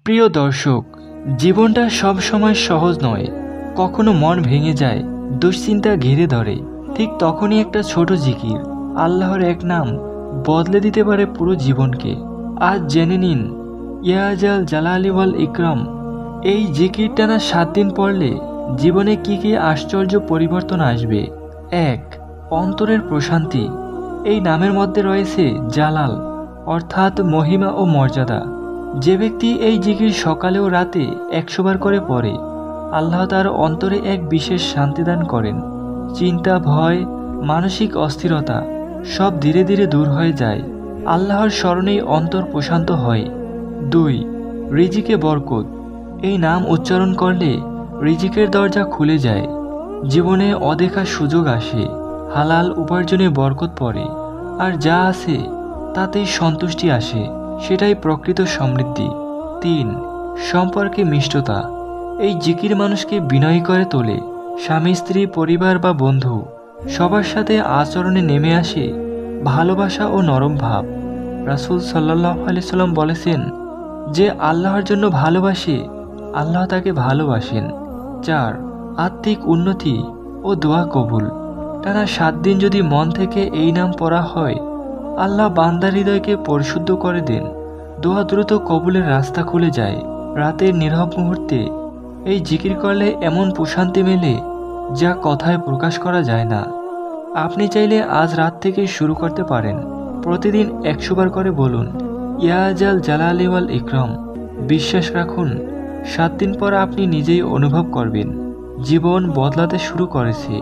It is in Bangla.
প্রিয় দর্শক, জীবনটা সব সময় সহজ নয়। কখনো মন ভেঙে যায়, দুশ্চিন্তা ঘিরে ধরে। ঠিক তখনই একটা ছোট জিকির, আল্লাহর এক নাম, বদলে দিতে পারে পুরো জীবনকে। আজ জেনে নিন, ইয়া জাল জালালি ওয়াল ইকরাম। এই জিকির টানা 7 দিন পড়লে জীবনে কি কি আশ্চর্য পরিবর্তন আসবে। 1. অন্তরের প্রশান্তি। এই নামের মধ্যে রয়েছে জালাল, অর্থাৎ মহিমা ও মর্যাদা। যে ব্যক্তি এই জিকির সকালে ও রাতে 100 বার করে পড়ে, আল্লাহ তার অন্তরে এক বিশেষ শান্তি দান করেন। চিন্তা, ভয়, মানসিক অস্থিরতা সব ধীরে ধীরে দূর হয়ে যায়। আল্লাহর স্মরণেই অন্তর প্রশান্ত হয়। 2. রিজিকে বরকত। এই নাম উচ্চারণ করলে রিজিকের দরজা খুলে যায়। জীবনে অদেখা সুযোগ আসে, হালাল উপার্জনে বরকত পড়ে, আর যা আছে তাতেই সন্তুষ্টি আসে। সেটাই প্রকৃত সমৃদ্ধি। 3. সম্পর্কে মিষ্টতা। এই জিকির মানুষকে বিনয়ী করে তোলে। স্বামী, স্ত্রী, পরিবার বা বন্ধু সবার সাথে আচরণে নেমে আসে ভালোবাসা ও নরম ভাব। রাসূল সাল্লাল্লাহু আলাইহি সাল্লাম বলেছেন, যে আল্লাহর জন্য ভালোবাসে, আল্লাহ তাকে ভালোবাসেন। 4. আত্মিক উন্নতি ও দোয়া কবুল। টানা 7 দিন যদি মন থেকে এই নাম পড়া হয়, আল্লাহ বান্দার হৃদয়কে পরিশুদ্ধ করে দেন। দোয়া দ্রুত কবুলের রাস্তা খুলে যায়। রাতের নীরব মুহূর্তে এই জিকির করলে এমন প্রশান্তি মেলে যা কথায় প্রকাশ করা যায় না। আপনি চাইলে আজ রাত থেকে শুরু করতে পারেন। প্রতিদিন 100 বার করে বলুন, ইয়া জাল জালালি ওয়াল ইকরাম। বিশ্বাস রাখুন, 7 দিন পর আপনি নিজেই অনুভব করবেন জীবন বদলাতে শুরু করেছে।